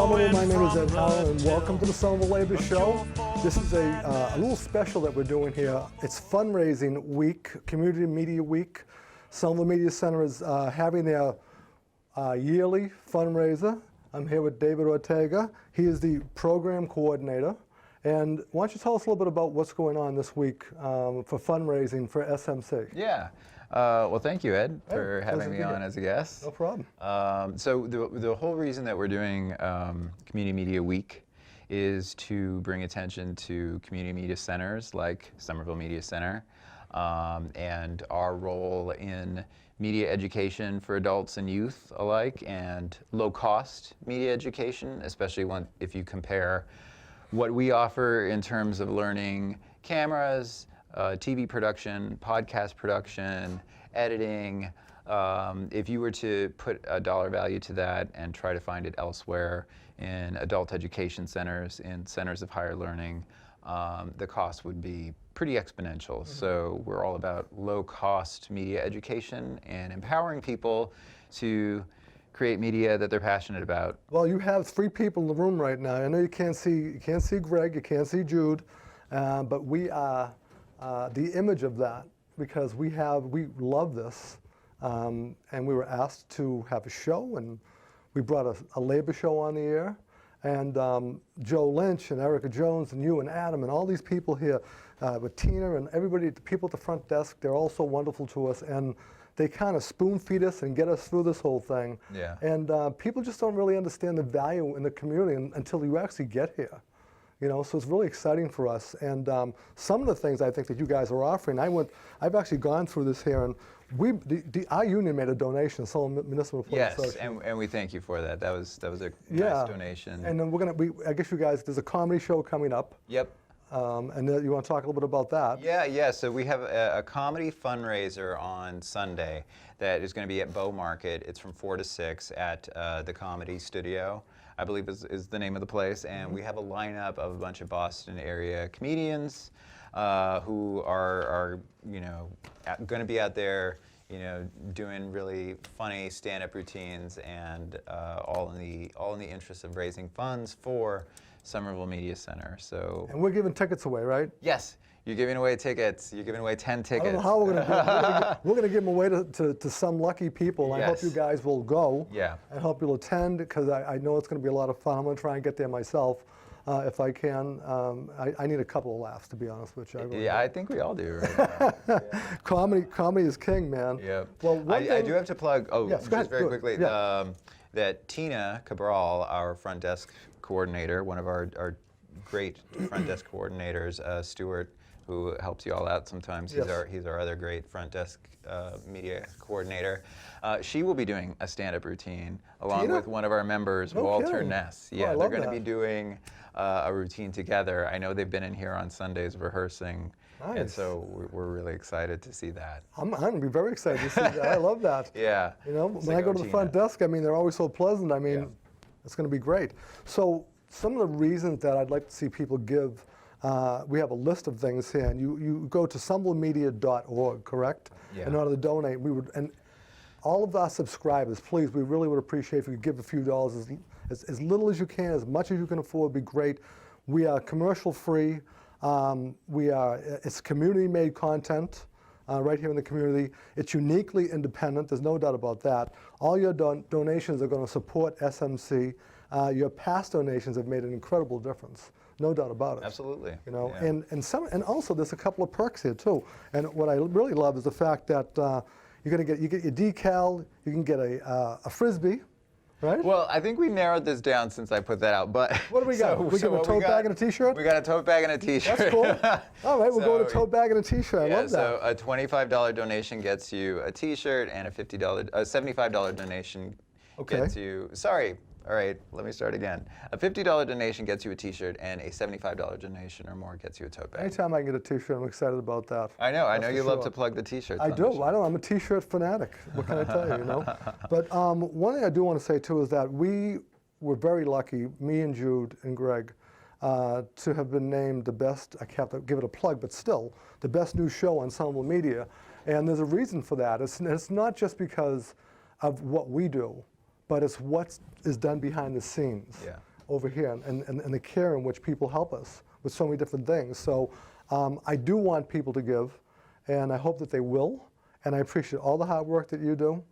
Somerville. My name is Ed Howell, and welcome to the Somerville Labor Show. This is a little special that we're doing here. It's fundraising week, Community Media Week. Somerville Media Center is having their yearly fundraiser. I'm here with David Ortega. He is the program coordinator. And why don't you tell us a little bit about what's going on this week for fundraising for SMC? Yeah. Well, thank you, Ed, for having me on as a guest. No problem. So the whole reason that we're doing Community Media Week is to bring attention to community media centers like Somerville Media Center and our role in media education for adults and youth alike, and low-cost media education, especially if you compare what we offer in terms of learning cameras, TV production, podcast production, editing. If you were to put a dollar value to that and try to find it elsewhere in adult education centers, in centers of higher learning, the cost would be pretty exponential. Mm-hmm. So we're all about low-cost media education and empowering people to create media that they're passionate about. Well, you have three people in the room right now. I know you can't see Greg, you can't see Jude, but we are the image of that, because we love this, and we were asked to have a show, and we brought a labor show on the air, and Joe Lynch and Erica Jones and you and Adam and all these people here with Tina and everybody, the people at the front desk, they're all so wonderful to us, and they kind of spoon feed us and get us through this whole thing. Yeah. And people just don't really understand the value in the community until you actually get here. You know, so it's really exciting for us. And some of the things I think that you guys are offering, I've actually gone through this here, and our union made a donation, Somerville Municipal Police Association. Yes, and we thank you for that. That was a nice donation. And then I guess you guys, there's a comedy show coming up. Yep. And you want to talk a little bit about that? Yeah. So we have a comedy fundraiser on Sunday that is going to be at Bow Market. It's from 4 to 6 at the Comedy Studio, I believe is the name of the place. And we have a lineup of a bunch of Boston area comedians who are going to be out there, doing really funny stand-up routines, and all in the interest of raising funds for Somerville Media Center. So. And we're giving tickets away, right? Yes. You're giving away tickets. You're giving away 10 tickets. I don't know how we're going to do it. We're going to give them away to some lucky people. Yes. I hope you guys will go. Yeah. I hope you'll attend, because I know it's going to be a lot of fun. I'm going to try and get there myself if I can. I need a couple of laughs, to be honest with you. Yeah, I think we all do right now. Yeah. Comedy is king, man. Yeah. Well, I do have to plug, yes, just very quickly, that Tina Cabral, our front desk coordinator, one of our great front desk coordinators, Stuart, who helps you all out sometimes. He's our other great front desk media coordinator. She will be doing a stand-up routine along with one of our members, Walter Ness. Yeah, they're going to be doing a routine together. I know they've been in here on Sundays rehearsing. Nice. And so we're really excited to see that. I'm going to be very excited to see that. I love that. Yeah. When I go to the front desk, they're always so pleasant. It's going to be great. So some of the reasons that I'd like to see people give, we have a list of things here, and you go to somervillemedia.org, correct? Yeah. In order to donate, and all of our subscribers, please, we really would appreciate if you could give a few dollars, as little as you can, as much as you can afford, would be great. We are commercial free. It's community-made content right here in the community. It's uniquely independent. There's no doubt about that. All your donations are going to support SMC. Your past donations have made an incredible difference. No doubt about it. Absolutely. Yeah. And also there's a couple of perks here too. And what I really love is the fact that you get your decal. You can get a frisbee. Right? Well, I think we narrowed this down since I put that out, but... What do we got? We got a tote bag and a T-shirt? We got a tote bag and a T-shirt. That's cool. All right, we'll go with a tote bag and a T-shirt. I love that. So a $25 donation gets you a T-shirt, and a $75 donation gets you... Sorry. All right, let me start again. A $50 donation gets you a T-shirt, and a $75 donation or more gets you a tote bag. Anytime I can get a T-shirt, I'm excited about that. I know you love to plug the T-shirts. I do. I'm a T-shirt fanatic. What can I tell you, But one thing I do want to say, too, is that we were very lucky, me and Jude and Greg, to have been named the best, I have to give it a plug, but still, the best new show on Somerville Media. And there's a reason for that. It's not just because of what we do, but it's what is done behind the scenes. Yeah. over here and the care in which people help us with so many different things. So I do want people to give, and I hope that they will, and I appreciate all the hard work that you do.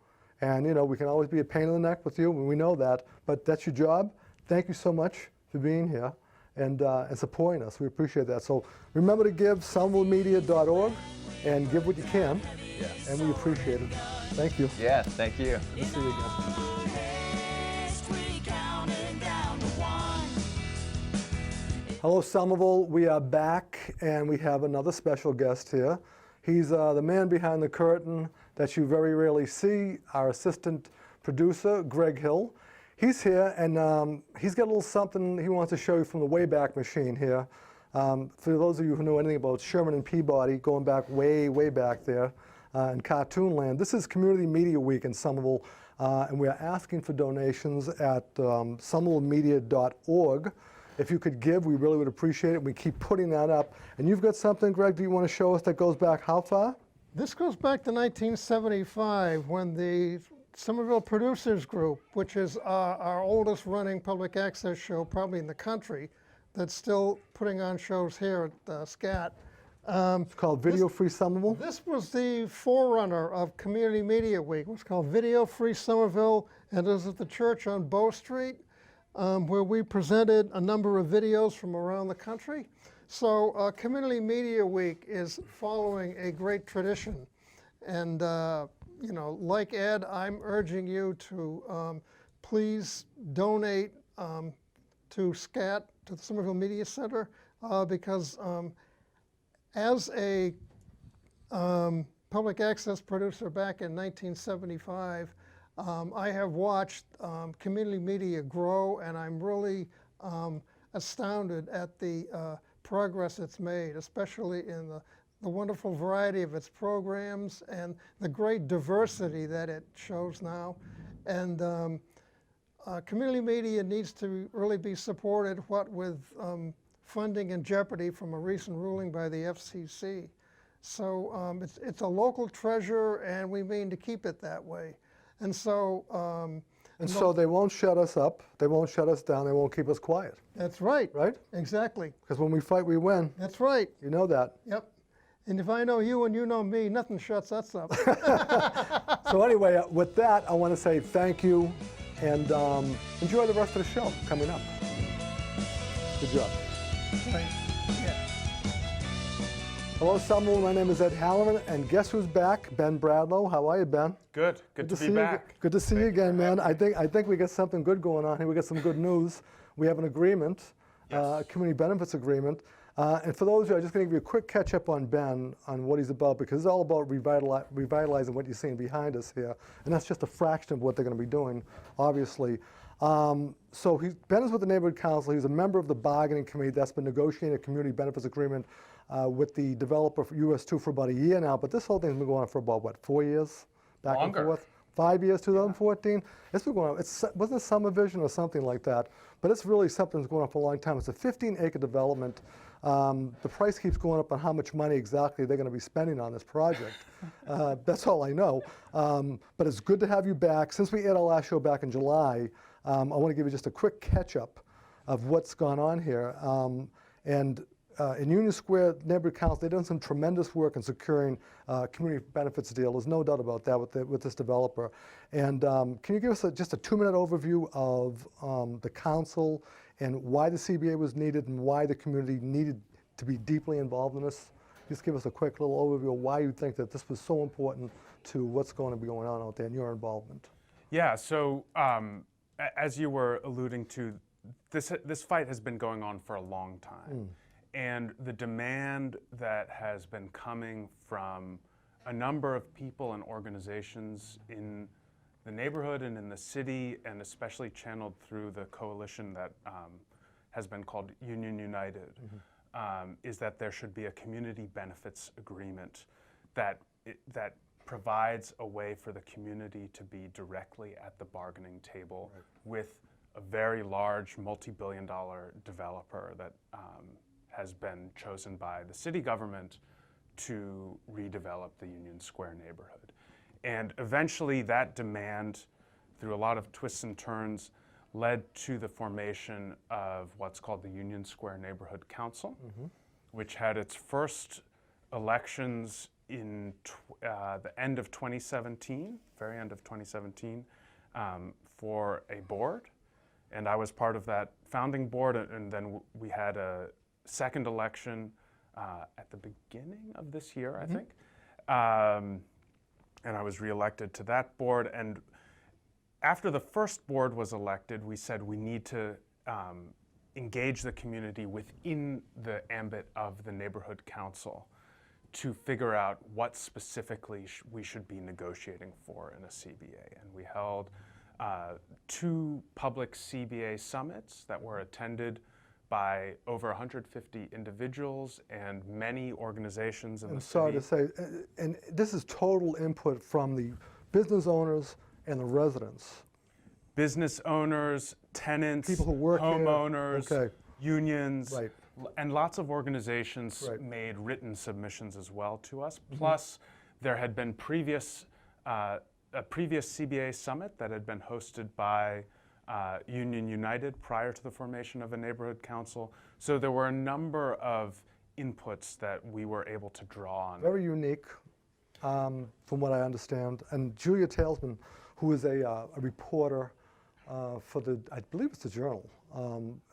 And you know, we can always be a pain in the neck with you, and we know that, but that's your job. Thank you so much for being here and supporting us. We appreciate that. So remember to give, somervillemedia.org, and give what you can, Yes. and we appreciate it. Thank you. Yeah, thank you. Good to see you again. Hello, Somerville. We are back, and we have another special guest here. He's the man behind the curtain that you very rarely see, our assistant producer, Greg Hill. He's here, and he's got a little something he wants to show you from the Wayback Machine here. For those of you who know anything about Sherman and Peabody, going back way, way back there in cartoon land, this is Community Media Week in Somerville, and we're asking for donations at somervillemedia.org. If you could give, we really would appreciate it. We keep putting that up. And you've got something, Greg, do you want to show us that goes back how far? This goes back to 1975 when the Somerville Producers Group, which is our oldest running public access show probably in the country, that's still putting on shows here at SCAT. It's called Video Free Somerville. This was the forerunner of Community Media Week. It was called Video Free Somerville, and it was at the church on Bow Street, where we presented a number of videos from around the country. So Community Media Week is following a great tradition. And you know, like Ed, I'm urging you to please donate to SCAT, to the Somerville Media Center, because as a public access producer back in 1975, I have watched community media grow, and I'm really astounded at the progress it's made, especially in the wonderful variety of its programs and the great diversity that it shows now. And community media needs to really be supported, what with funding in jeopardy from a recent ruling by the FCC. So it's a local treasure, and we mean to keep it that way. And so, so they won't shut us up, they won't shut us down, they won't keep us quiet. That's right. Right? Exactly. Because when we fight, we win. That's right. You know that. Yep. And if I know you and you know me, nothing shuts us up. So anyway, with that, I want to say thank you, and enjoy the rest of the show coming up. Good job. Right. Yeah. Hello, Somerville. My name is Ed Halloran, and guess who's back? Ben Bradlow. How are you, Ben? Good to see be you. back. Good to see you again, man. I think we got something good going on here. We got some good news. We have an agreement, a community benefits agreement. And for those of you, I'm just going to give you a quick catch up on Ben, on what he's about, because it's all about revitalizing what you're seeing behind us here. And that's just a fraction of what they're going to be doing, obviously. So Ben is with the Neighborhood Council. He's a member of the bargaining committee that's been negotiating a community benefits agreement with the developer for US2 for about a year now. But this whole thing's been going on for about, what, 4 years? Back Longer. and forth? 5 years, 2014? It's been going on. Wasn't it Summer Vision or something like that? But it's really something that's going on for a long time. It's a 15-acre development. The price keeps going up on how much money exactly they're going to be spending on this project. That's all I know. But it's good to have you back. Since we aired our last show back in July, I want to give you just a quick catch-up of what's gone on here. In Union Square Neighborhood Council, they've done some tremendous work in securing community benefits deal. There's no doubt about that with this developer. And can you give us just a 2-minute overview of the council and why the CBA was needed and why the community needed to be deeply involved in this? Just give us a quick little overview of why you think that this was so important to what's going to be going on out there and your involvement. Yeah, so as you were alluding to, this fight has been going on for a long time. And the demand that has been coming from a number of people and organizations in the neighborhood and in the city, and especially channeled through the coalition that has been called Union United, is that there should be a community benefits agreement that provides a way for the community to be directly at the bargaining table with a very large multi-billion-dollar developer that has been chosen by the city government to redevelop the Union Square neighborhood. And eventually that demand, through a lot of twists and turns, led to the formation of what's called the Union Square Neighborhood Council, which had its first elections in the end of 2017, very end of 2017, for a board. And I was part of that founding board, and then we had a second election at the beginning of this year, I think. And I was reelected to that board. And after the first board was elected, we said we need to engage the community within the ambit of the neighborhood council to figure out what specifically we should be negotiating for in a CBA. And we held 2 public CBA summits that were attended by over 150 individuals and many organizations in the city. Sorry to say, and this is total input from the business owners and the residents. Business owners, tenants, People who work here. homeowners, Okay. unions, Right. and lots of organizations Right. made written submissions as well to us. Plus, there had been a previous CBA summit that had been hosted by Union United prior to the formation of a neighborhood council. So there were a number of inputs that we were able to draw on. Very unique, from what I understand. And Julia Talesman, who is a reporter for I believe it's the Journal,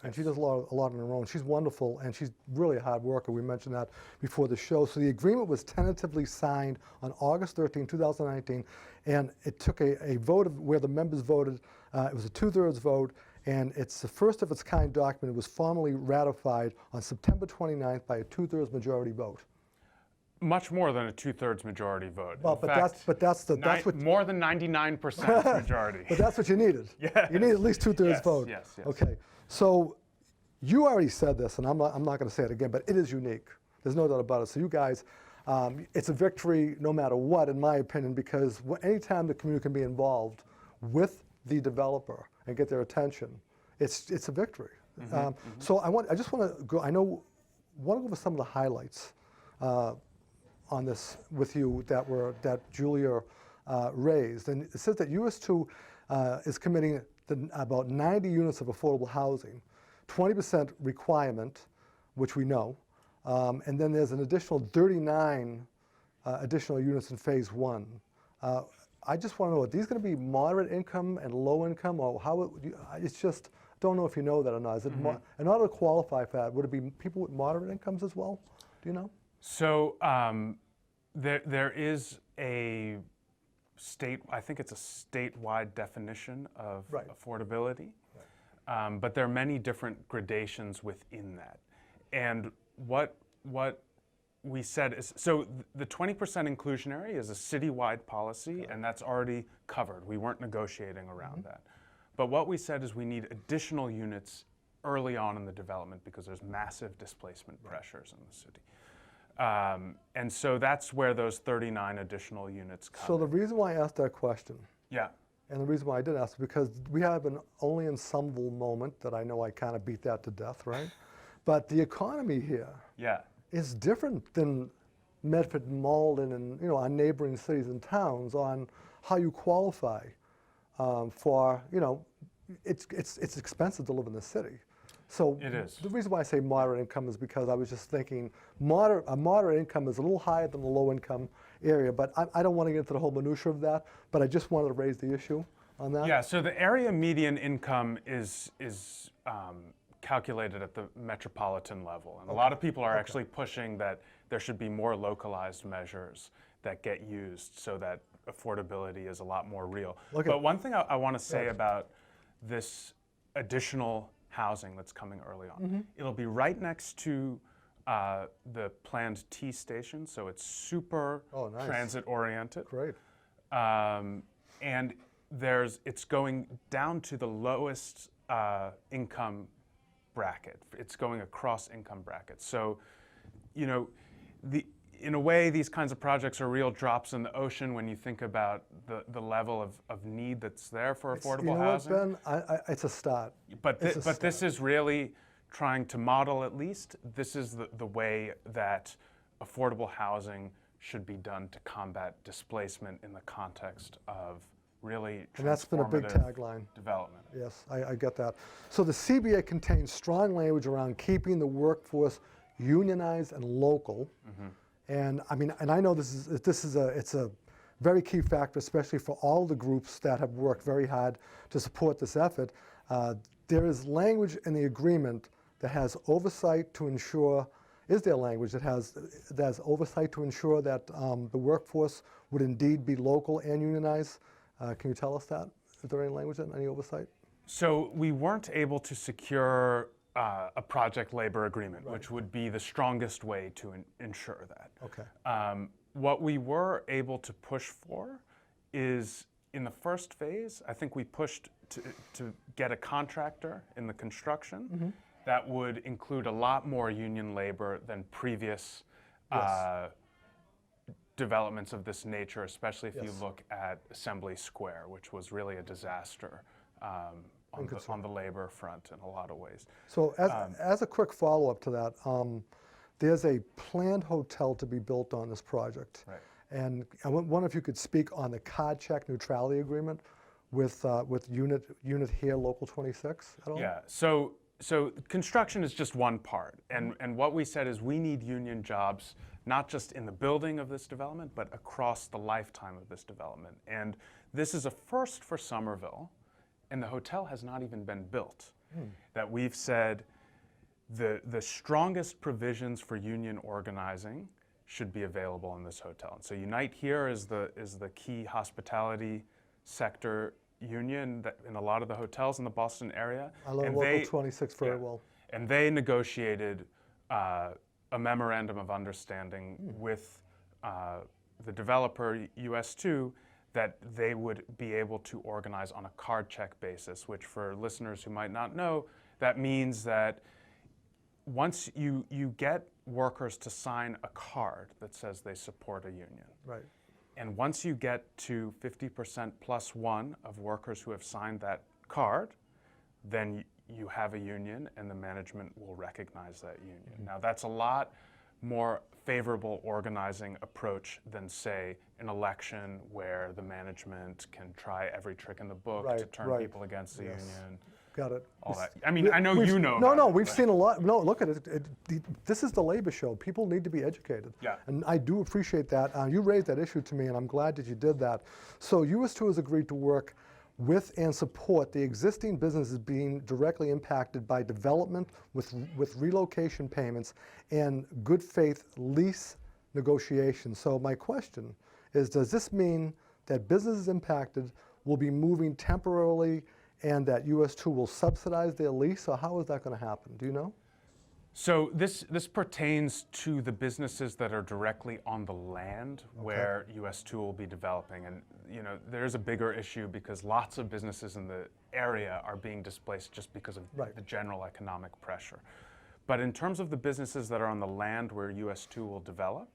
and she does a lot on her own. She's wonderful, and she's really a hard worker. We mentioned that before the show. So the agreement was tentatively signed on August 13, 2019, and it took a vote where the members voted. It was a 2/3 vote, and it's the first of its kind document. It was formally ratified on September 29th by a 2/3 majority vote. Much more than a 2/3 majority vote. Well, In but fact, that's what more than 99% majority. But that's what you needed. Yes. You need at least 2/3 Yes, vote. yes, yes. Okay. So you already said this, and I'm not going to say it again, but it is unique. There's no doubt about it. So you guys, it's a victory no matter what, in my opinion, because anytime the community can be involved with the developer and get their attention, it's a victory. So I just want to go. Want to go over some of the highlights on this with you that Julia raised. And it says that US2 is committing about 90 units of affordable housing, 20% requirement, which we know, and then there's an additional 39 additional units in phase 1. I just want to know, are these going to be moderate income and low income, or how? It's just, don't know if you know that or not. Is it in order to qualify for that, would it be people with moderate incomes as well? Do you know? So there is a I think it's a statewide definition of Right. affordability, but there are many different gradations within that. And what we said is, so the 20% inclusionary is a citywide policy, and that's already covered. We weren't negotiating around that. But what we said is we need additional units early on in the development because there's massive displacement pressures in the city. And so that's where those 39 additional units come. So the reason why I asked that question, Yeah. and the reason why I did ask, is because we have an only in Somerville moment that I know I kind of beat that to death, right? But the economy here Yeah. is different than Medford, Malden, and our neighboring cities and towns on how you qualify for. It's expensive to live in the city. So It is. the reason why I say moderate income is because I was just thinking a moderate income is a little higher than the low income area, but I don't want to get into the whole minutia of that, but I just wanted to raise the issue on that. Yeah, so the area median income is calculated at the metropolitan level. And a lot of people are actually pushing that there should be more localized measures that get used so that affordability is a lot more real. But one thing I want to say about this additional housing that's coming early on, it'll be right next to the planned T station, so it's super nice. transit oriented. Great. And it's going down to the lowest income bracket. It's going across income brackets. So, in a way, these kinds of projects are real drops in the ocean when you think about the level of need that's there for affordable housing. You know what, Ben? It's a start. But this is really trying to model, at least, this is the way that affordable housing should be done to combat displacement in the context of really And that's been a big transformative tagline. development. Yes, I get that. So the CBA contains strong language around keeping the workforce unionized and local. And I mean, and I know it's a very key factor, especially for all the groups that have worked very hard to support this effort. There is language in the agreement that has oversight to ensure. Is there language that has oversight to ensure that the workforce would indeed be local and unionized? Can you tell us that? Is there any language in any oversight? So we weren't able to secure a project labor agreement, which would be the strongest way to ensure that. Okay. What we were able to push for is, in the first phase, I think we pushed to get a contractor in the construction that would include a lot more union labor than previous developments of this nature, especially if you look at Assembly Square, which was really a disaster on the labor front in a lot of ways. So as a quick follow-up to that, there's a planned hotel to be built on this project. Right. And I wonder if you could speak on the card check neutrality agreement with unit here, Local 26 at all? Yeah, so construction is just one part. And what we said is we need union jobs, not just in the building of this development, but across the lifetime of this development. And this is a first for Somerville, and the hotel has not even been built. That we've said the strongest provisions for union organizing should be available in this hotel. And so Unite Here is the key hospitality sector union that in a lot of the hotels in the Boston area. I love Local 26 very well. And they negotiated a memorandum of understanding with the developer, US2, that they would be able to organize on a card check basis, which for listeners who might not know, that means that once you get workers to sign a card that says they support a union, Right. and once you get to 50% plus one of workers who have signed that card, then you have a union and the management will recognize that union. Now that's a lot more favorable organizing approach than, say, an election where the management can try every trick in the book to turn people against the union. Got it. All that. I mean, I know you know. We've seen a lot. No, look at it. This is the labor show. People need to be educated. Yeah. And I do appreciate that. You raised that issue to me, and I'm glad that you did that. So US2 has agreed to work with and support the existing businesses being directly impacted by development with relocation payments and good faith lease negotiations. So my question is, does this mean that businesses impacted will be moving temporarily and that US2 will subsidize their lease, or how is that going to happen? Do you know? So this pertains to the businesses that are directly on the land where US2 will be developing. And you know, there's a bigger issue because lots of businesses in the area are being displaced just because of the general economic pressure. But in terms of the businesses that are on the land where US2 will develop,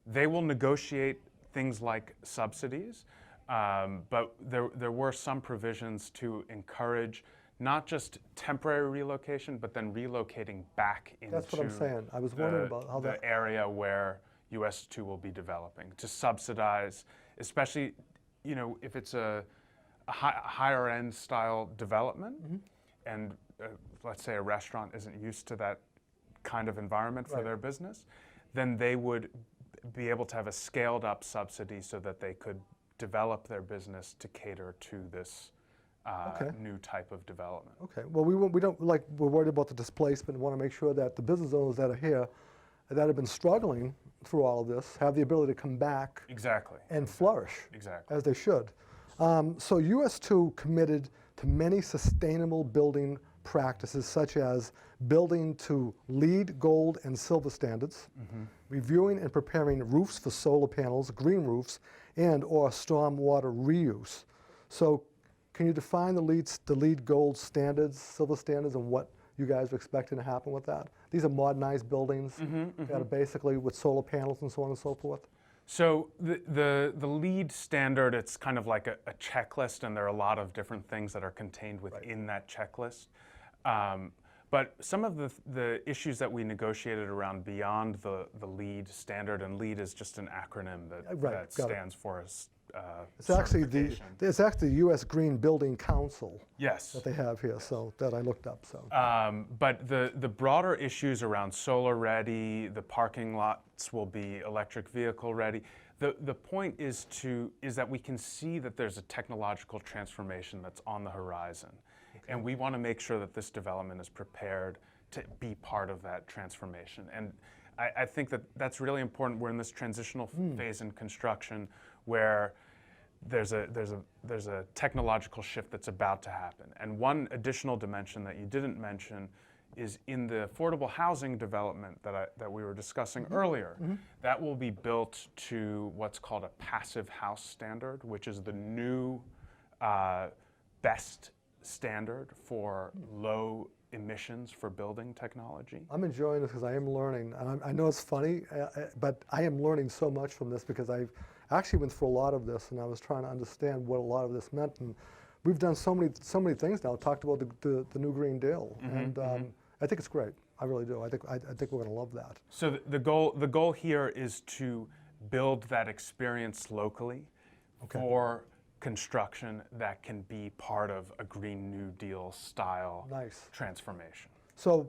they will negotiate things like subsidies, but there were some provisions to encourage not just temporary relocation, but then relocating back into That's what I'm saying. I was wondering about how the area where US2 will be developing, to subsidize, especially, you know, if it's a higher end style development, and let's say a restaurant isn't used to that kind of environment for their business, then they would be able to have a scaled up subsidy so that they could develop their business to cater to this new type of development. Okay. Well, we don't like, we're worried about the displacement and want to make sure that the business owners that are here that have been struggling through all of this have the ability to come back and flourish as they should. So US2 committed to many sustainable building practices, such as building to LEED Gold and Silver standards, reviewing and preparing roofs for solar panels, green roofs, and or stormwater reuse. So can you define the LEED Gold standards, Silver standards, and what you guys are expecting to happen with that? These are modernized buildings that are basically with solar panels and so on and so forth. So the LEED standard, it's kind of like a checklist, and there are a lot of different things that are contained within that checklist. But some of the issues that we negotiated around beyond the LEED standard, and LEED is just an acronym that stands for It's actually certification. it's actually the U.S. Green Building Council Yes. that they have here, so that I looked up. So But the broader issues around solar ready, the parking lots will be electric vehicle ready. The point is that we can see that there's a technological transformation that's on the horizon. And we want to make sure that this development is prepared to be part of that transformation. And I think that that's really important. We're in this transitional phase in construction where there's a technological shift that's about to happen. And one additional dimension that you didn't mention is in the affordable housing development that we were discussing earlier. That will be built to what's called a passive house standard, which is the new best standard for low emissions for building technology. I'm enjoying this because I am learning. And I know it's funny, but I am learning so much from this because I've actually went through a lot of this, and I was trying to understand what a lot of this meant. And we've done so many things now. Talked about the new Green Deal, and I think it's great. I really do. I think we're going to love that. So the goal here is to build that experience locally for construction that can be part of a Green New Deal style transformation. So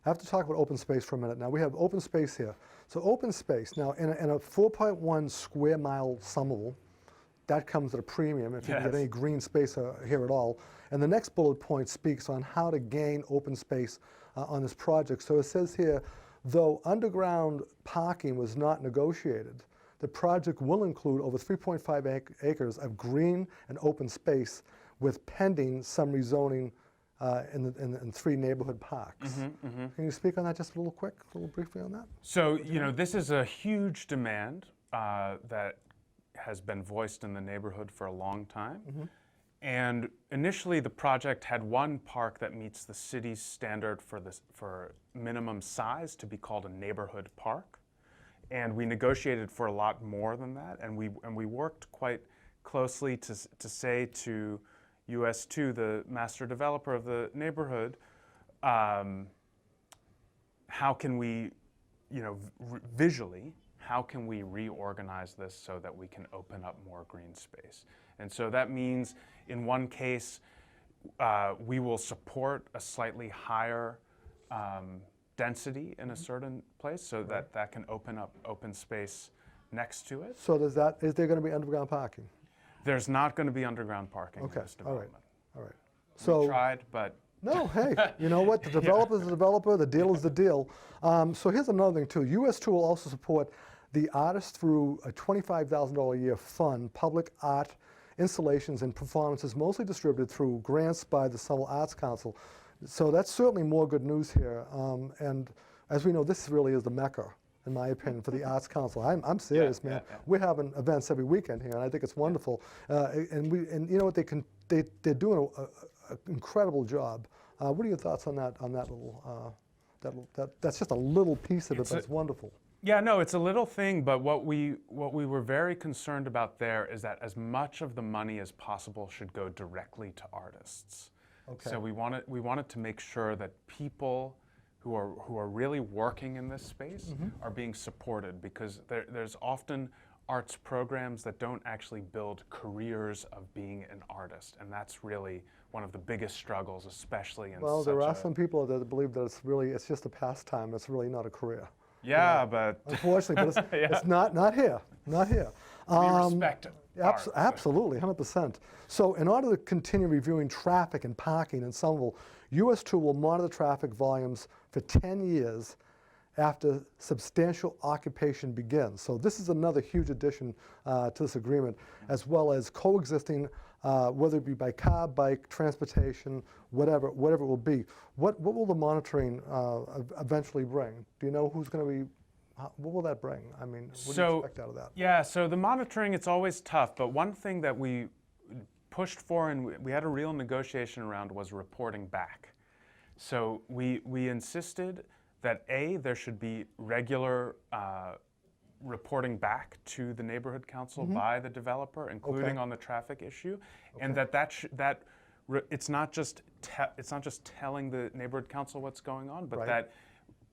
I have to talk about open space for a minute. Now we have open space here. So open space, now in a 4.1 square mile Somerville, that comes at a premium if you can get any green space here at all. And the next bullet point speaks on how to gain open space on this project. So it says here, though underground parking was not negotiated, the project will include over 3.5 acres of green and open space with pending some rezoning in 3 neighborhood parks. Can you speak on that just a little briefly on that? So, this is a huge demand that has been voiced in the neighborhood for a long time. And initially the project had one park that meets the city's standard for minimum size to be called a neighborhood park. And we negotiated for a lot more than that, and we worked quite closely to say to US2, the master developer of the neighborhood, how can we, visually, how can we reorganize this so that we can open up more green space? And so that means, in one case, we will support a slightly higher density in a certain place so that can open up open space next to it. So is there going to be underground parking? There's not going to be underground parking in this development. All right. So we tried, but no, hey, you know what? The developer's the developer, the deal is the deal. So here's another thing too. US2 will also support the artists through a $25,000 a year fund, public art installations and performances mostly distributed through grants by the Somerville Arts Council. So that's certainly more good news here. And as we know, this really is the Mecca, in my opinion, for the Arts Council. I'm serious, man. We're having events every weekend here, and I think it's wonderful. And you know what? They're doing an incredible job. What are your thoughts on that? On that little that's just a little piece of it, but it's wonderful. Yeah, no, it's a little thing, but what we were very concerned about there is that as much of the money as possible should go directly to artists. Okay. So we wanted to make sure that people who are really working in this space are being supported, because there's often arts programs that don't actually build careers of being an artist, and that's really one of the biggest struggles, especially in there are some people that believe that it's just a pastime. It's really not a career. Yeah, but unfortunately, but it's not here. Not here. We respect art. Absolutely, 100%. So in order to continue reviewing traffic and parking in Somerville, US2 will monitor traffic volumes for 10 years after substantial occupation begins. So this is another huge addition to this agreement, as well as coexisting, whether it be by car, bike, transportation, whatever it will be. What will the monitoring eventually bring? Do you know who's going to be? What will that bring? I mean, what do you expect out of that? Yeah, so the monitoring, it's always tough, but one thing that we pushed for and we had a real negotiation around was reporting back. So we insisted that there should be regular reporting back to the neighborhood council by the developer, including on the traffic issue, and that it's not just telling the neighborhood council what's going on, but Right.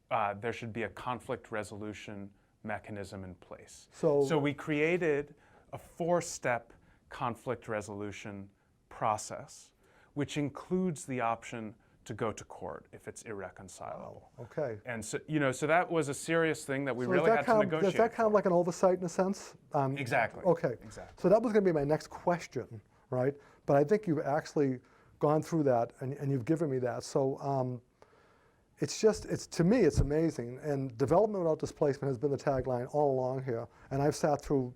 that there should be a conflict resolution mechanism in place. So we created a 4-step conflict resolution process, which includes the option to go to court if it's irreconcilable. okay. And so, so that was a serious thing that we So really had to is negotiate. that kind of like an oversight in a sense? Exactly. Okay. Exactly. So that was going to be my next question, right? But I think you've actually gone through that and you've given me that. So to me, it's amazing. And development without displacement has been the tagline all along here. And I've sat through,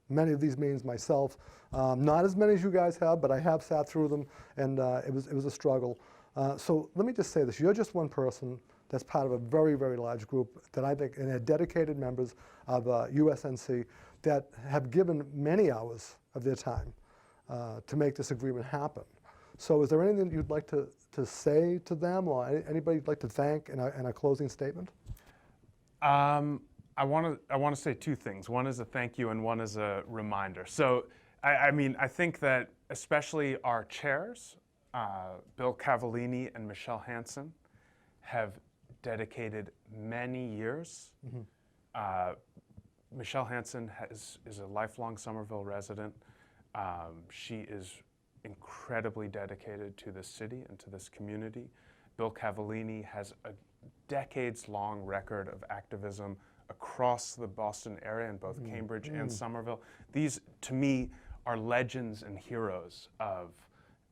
many of these meetings myself. Not as many as you guys have, but I have sat through them, and it was a struggle. So let me just say this: you're just one person that's part of a very, very large group that I think, and they're dedicated members of USNC that have given many hours of their time to make this agreement happen. So is there anything that you'd like to say to them, or anybody you'd like to thank in a closing statement? I want to say 2 things. One is a thank you, and one is a reminder. So, I think that especially our chairs, Bill Cavallini and Michelle Hansen, have dedicated many years. Michelle Hansen is a lifelong Somerville resident. She is incredibly dedicated to this city and to this community. Bill Cavallini has a decades-long record of activism across the Boston area in both Cambridge and Somerville. These, to me, are legends and heroes of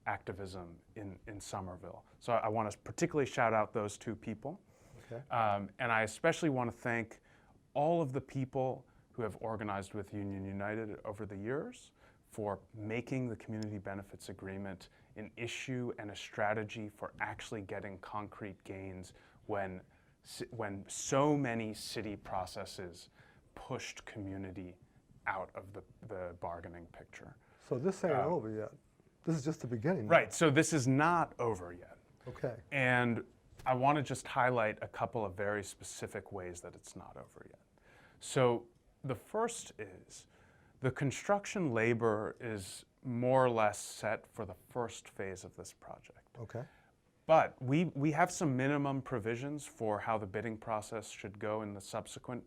activism in Somerville. So I want to particularly shout out those 2 people. Okay. And I especially want to thank all of the people who have organized with Union United over the years for making the Community Benefits Agreement an issue and a strategy for actually getting concrete gains when so many city processes pushed community out of the bargaining picture. So this ain't over yet. This is just the beginning. Right, so this is not over yet. Okay. And I want to just highlight a couple of very specific ways that it's not over yet. So the first is the construction labor is more or less set for the first phase of this project. Okay. But we have some minimum provisions for how the bidding process should go in the subsequent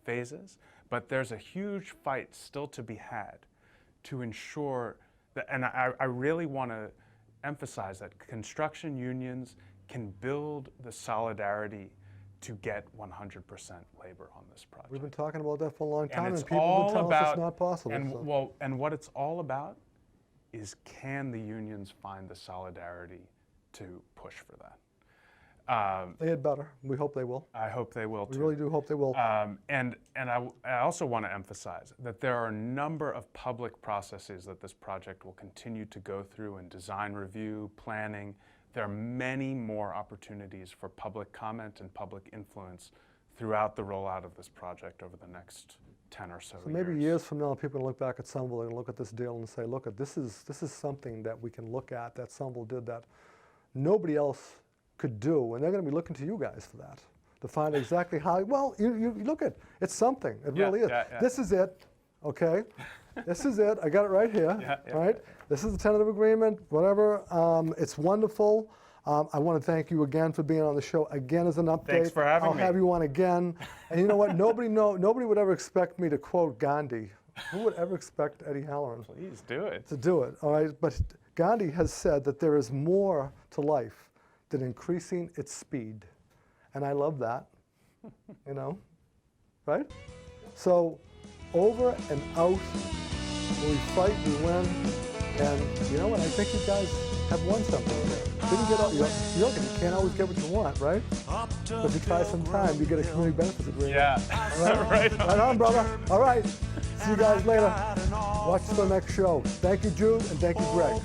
phases, but there's a huge fight still to be had to ensure that, and I really want to emphasize that construction unions can build the solidarity to get 100% labor on this project. We've been talking about that for a long time, And and it's people have all been telling us about, it's not possible. and so. and what it's all about is, can the unions find the solidarity to push for that? They had better. We hope they will. I hope they will We too. really do hope they will. And I also want to emphasize that there are a number of public processes that this project will continue to go through in design review, planning. There are many more opportunities for public comment and public influence throughout the rollout of this project over the next 10 or so years. Maybe years from now, people will look back at Somerville and look at this deal and say, look, this is something that we can look at, that Somerville did that nobody else could do. And they're going to be looking to you guys for that, to find exactly how, well, you look at, it's something. It Yeah, really is. yeah, yeah. This is it, okay? This is it. I got it right here, Yeah, yeah, right? This is the tentative agreement, whatever. It's wonderful. I want to thank you again for being on the show again as an update. Thanks for having me. I'll have you on again. And you know what? Nobody would ever expect me to quote Gandhi. Who would ever expect Eddie Halloran Please do it. to do it? All right, but Gandhi has said that there is more to life than increasing its speed, and I love that. You know, right? So, over and out. When we fight, we win. And you know what? I think you guys have won something here. Didn't get all, you can't always get what you want, right? But if you try some time, you get a community benefits agreement. Yeah, All right? right on. Right on, brother. All right. See you guys later. Watch the next show. Thank you, Jude, and thank you, Greg.